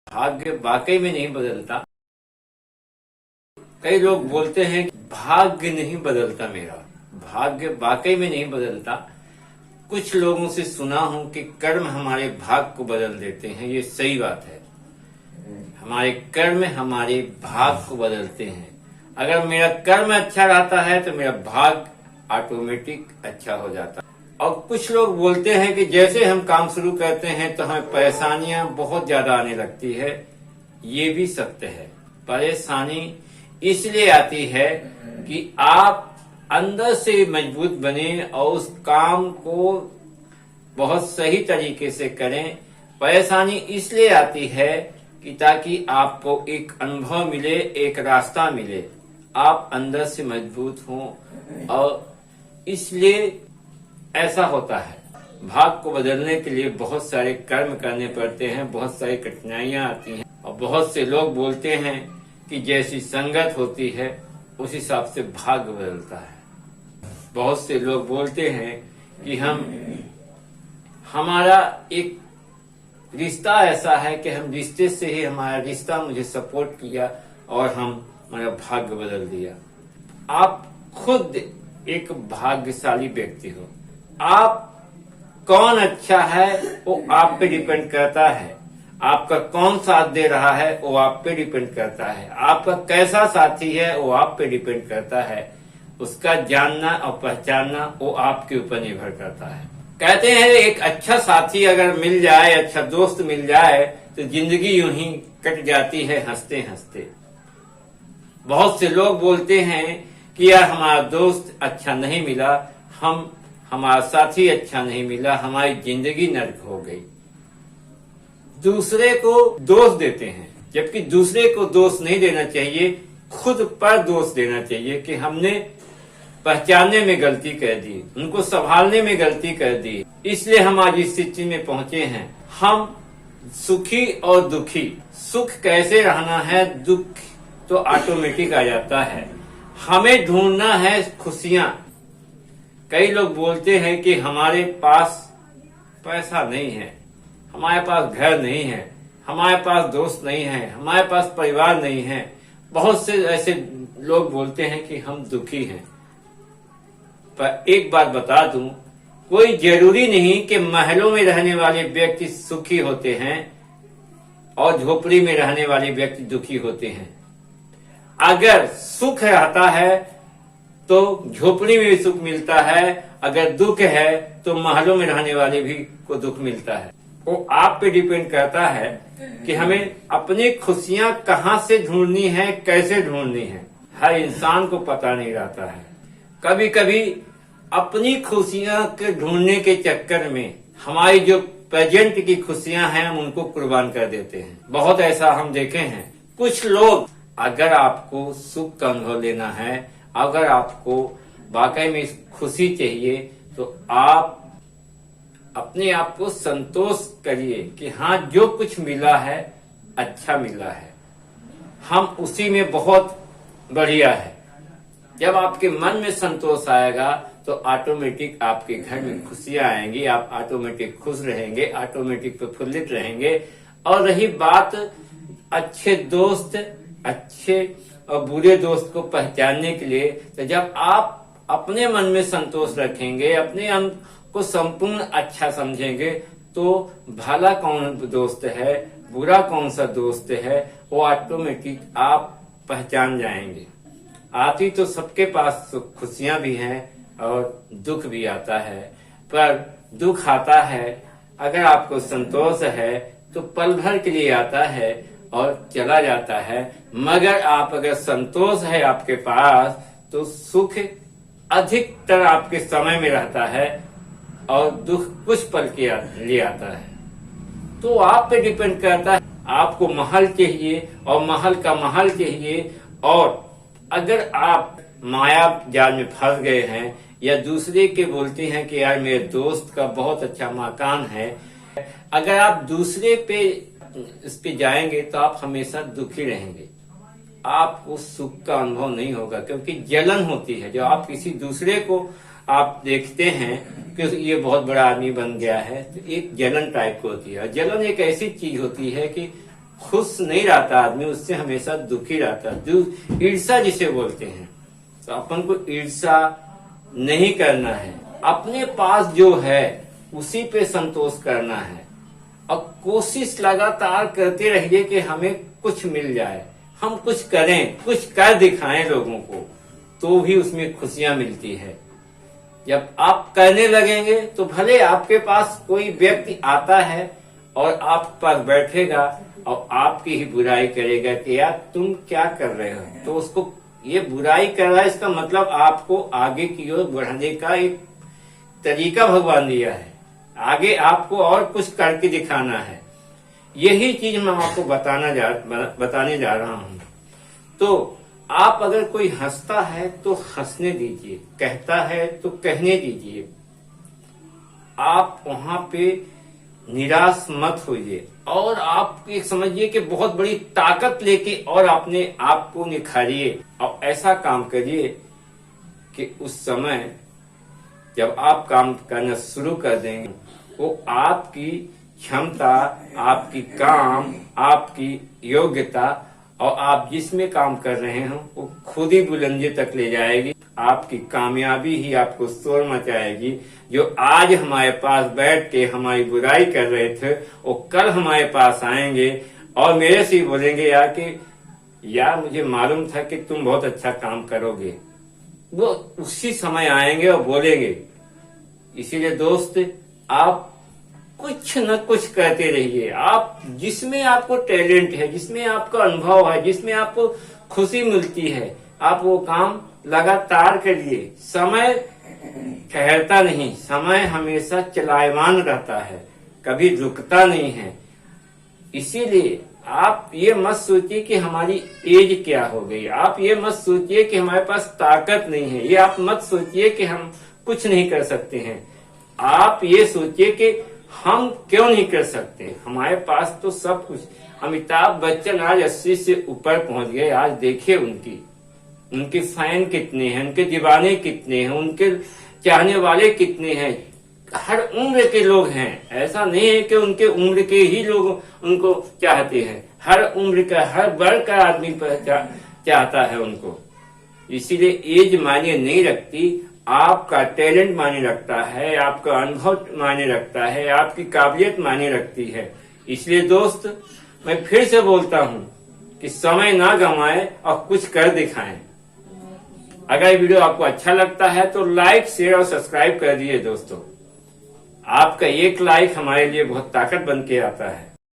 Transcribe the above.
भाग्य वाकई में नहीं बदलता। कई लोग बोलते हैं कि भाग्य नहीं बदलता, मेरा भाग्य वाकई में नहीं बदलता। कुछ लोगों से सुना हूं कि कर्म हमारे भाग्य को बदल देते हैं। ये सही बात है, हमारे कर्म हमारे भाग्य को बदलते हैं। अगर मेरा कर्म अच्छा रहता है तो मेरा भाग्य ऑटोमेटिक अच्छा हो जाता है। और कुछ लोग बोलते हैं कि जैसे हम काम शुरू करते हैं तो हमें परेशानियां बहुत ज्यादा आने लगती है। ये भी सत्य है, परेशानी इसलिए आती है कि आप अंदर से मजबूत बने और उस काम को बहुत सही तरीके से करें। परेशानी इसलिए आती है कि ताकि आपको एक अनुभव मिले, एक रास्ता मिले, आप अंदर से मजबूत हों। और इसलिए ऐसा होता है। भाग्य को बदलने के लिए बहुत सारे कर्म करने पड़ते हैं, बहुत सारी कठिनाइयां आती हैं। और बहुत से लोग बोलते हैं कि जैसी संगत होती है उस हिसाब से भाग्य बदलता है। बहुत से लोग बोलते हैं कि हमारा एक रिश्ता ऐसा है कि हम रिश्ते से ही, हमारा रिश्ता मुझे सपोर्ट किया और हमारा भाग्य बदल दिया। आप खुद एक भाग्यशाली व्यक्ति हो। आप कौन अच्छा है वो आप पे डिपेंड करता है। आपका कौन साथ दे रहा है वो आप पे डिपेंड करता है। आपका कैसा साथी है वो आप पे डिपेंड करता है। उसका जानना और पहचानना वो आपके ऊपर निर्भर करता है। कहते हैं एक अच्छा साथी अगर मिल जाए, अच्छा दोस्त मिल जाए तो जिंदगी यूं ही कट जाती है हंसते हंसते। बहुत से लोग बोलते हैं कि यार हमारा दोस्त अच्छा नहीं मिला, हमारा साथी अच्छा नहीं मिला, हमारी जिंदगी नर्क हो गई। दूसरे को दोष देते हैं, जबकि दूसरे को दोष नहीं देना चाहिए, खुद पर दोष देना चाहिए कि हमने पहचानने में गलती कर दी, उनको संभालने में गलती कर दी, इसलिए हम आज इस स्थिति में पहुंचे हैं। हम सुखी और दुखी, सुख कैसे रहना है, दुख तो ऑटोमेटिक आ जाता है। हमें ढूंढना है खुशियां। कई लोग बोलते हैं कि हमारे पास पैसा नहीं है, हमारे पास घर नहीं है, हमारे पास दोस्त नहीं है, हमारे पास परिवार नहीं है। बहुत से ऐसे लोग बोलते हैं कि हम दुखी हैं। पर एक बात बता दूं, कोई जरूरी नहीं कि महलों में रहने वाले व्यक्ति सुखी होते हैं और झोपड़ी में रहने वाले व्यक्ति दुखी होते हैं। अगर सुख रहता है तो झोपड़ी में भी सुख मिलता है, अगर दुख है तो महलों में रहने वाले भी को दुख मिलता है। वो आप पे डिपेंड करता है कि हमें अपनी खुशियां कहाँ से ढूंढनी है, कैसे ढूंढनी है। हर इंसान को पता नहीं रहता है। कभी कभी अपनी खुशियां के ढूंढने के चक्कर में हमारी जो प्रेजेंट की खुशियां हैं हम उनको कुर्बान कर देते हैं। बहुत ऐसा हम देखे हैं। कुछ लोग, अगर आपको सुख का अनुभव लेना है, अगर आपको वाकई में खुशी चाहिए, तो आप अपने आप को संतोष करिए कि हाँ जो कुछ मिला है अच्छा मिला है, हम उसी में बहुत बढ़िया है। जब आपके मन में संतोष आएगा तो ऑटोमेटिक आपके घर में खुशियां आएंगी, आप ऑटोमेटिक खुश रहेंगे, ऑटोमेटिक प्रफुल्लित रहेंगे। और रही बात अच्छे दोस्त, अच्छे और बुरे दोस्त को पहचानने के लिए, तो जब आप अपने मन में संतोष रखेंगे, अपने हम को संपूर्ण अच्छा समझेंगे, तो भला कौन दोस्त है, बुरा कौन सा दोस्त है, वो ऑटोमेटिक आप पहचान जाएंगे। आती तो सबके पास खुशियां भी हैं और दुख भी आता है, पर दुख आता है अगर आपको संतोष है तो पल भर के लिए आता है और चला जाता है। मगर आप अगर संतोष है आपके पास तो सुख अधिकतर आपके समय में रहता है और दुख कुछ पल के लिए आता है। तो आप पे डिपेंड करता है, आपको महल चाहिए और महल का महल चाहिए। और अगर आप माया जाल में फंस गए हैं या दूसरे के बोलते हैं कि यार मेरे दोस्त का बहुत अच्छा मकान है, अगर आप दूसरे पे इस पे जाएंगे तो आप हमेशा दुखी रहेंगे, आपको सुख का अनुभव नहीं होगा। क्योंकि जलन होती है, जो आप किसी दूसरे को आप देखते हैं कि ये बहुत बड़ा आदमी बन गया है, तो एक जलन टाइप की होती है। जलन एक ऐसी चीज होती है कि खुश नहीं रहता आदमी, उससे हमेशा दुखी रहता है। जो ईर्ष्या जिसे बोलते हैं, तो अपन को ईर्ष्या नहीं करना है। अपने पास जो है उसी पे संतोष करना है और कोशिश लगातार करते रहिए कि हमें कुछ मिल जाए, हम कुछ करें, कुछ कर दिखाएं लोगों को, तो भी उसमें खुशियां मिलती है। जब आप करने लगेंगे तो भले आपके पास कोई व्यक्ति आता है और आप पास बैठेगा और आपकी ही बुराई करेगा कि यार तुम क्या कर रहे हो, तो उसको ये बुराई कर रहा है, इसका मतलब आपको आगे की ओर बढ़ने का एक तरीका भगवान दिया है। आगे आपको और कुछ करके दिखाना है। यही चीज मैं आपको बताने जा रहा हूं। तो आप अगर कोई हंसता है तो हंसने दीजिए, कहता है तो कहने दीजिए। आप वहां पे निराश मत होइए और आप एक समझिए कि बहुत बड़ी ताकत लेके और अपने आप को निखारिए और ऐसा काम करिए कि उस समय जब आप काम करना शुरू कर देंगे वो आपकी क्षमता, आपकी काम, आपकी योग्यता और आप जिसमें काम कर रहे हो वो खुद ही बुलंदी तक ले जाएगी। आपकी कामयाबी ही आपको शोर मचाएगी। जो आज हमारे पास बैठ के हमारी बुराई कर रहे थे वो कल हमारे पास आएंगे और मेरे से बोलेंगे यार मुझे मालूम था कि तुम बहुत अच्छा काम करोगे। वो उसी समय आएंगे और बोलेंगे। इसीलिए दोस्त, आप कुछ न कुछ करते रहिए। आप जिसमें आपको टैलेंट है, जिसमें आपका अनुभव है, जिसमें आपको खुशी मिलती है, आप वो काम लगातार करिए। समय ठहरता नहीं, समय हमेशा चलायमान रहता है, कभी रुकता नहीं है। इसीलिए आप ये मत सोचिए कि हमारी एज क्या हो गई, आप ये मत सोचिए कि हमारे पास ताकत नहीं है, ये आप मत सोचिए कि हम कुछ नहीं कर सकते हैं। आप ये सोचिए कि हम क्यों नहीं कर सकते, हमारे पास तो सब कुछ। अमिताभ बच्चन आज 80 से ऊपर पहुंच गए। आज देखिए उनके फैन कितने हैं, उनके दीवाने कितने हैं, उनके चाहने वाले कितने हैं। हर उम्र के लोग हैं, ऐसा नहीं है कि उनके उम्र के ही लोग उनको चाहते हैं। हर उम्र का, हर वर्ग का आदमी चाहता है उनको। इसीलिए एज मायने नहीं रखती, आपका टैलेंट मायने रखता है, आपका अनुभव मायने रखता है, आपकी काबिलियत मायने रखती है। इसलिए दोस्त, मैं फिर से बोलता हूं कि समय ना गंवाएं और कुछ कर दिखाएं। अगर ये वीडियो आपको अच्छा लगता है तो लाइक, शेयर और सब्सक्राइब कर दीजिए दोस्तों। आपका एक लाइक हमारे लिए बहुत ताकत बन के आता है।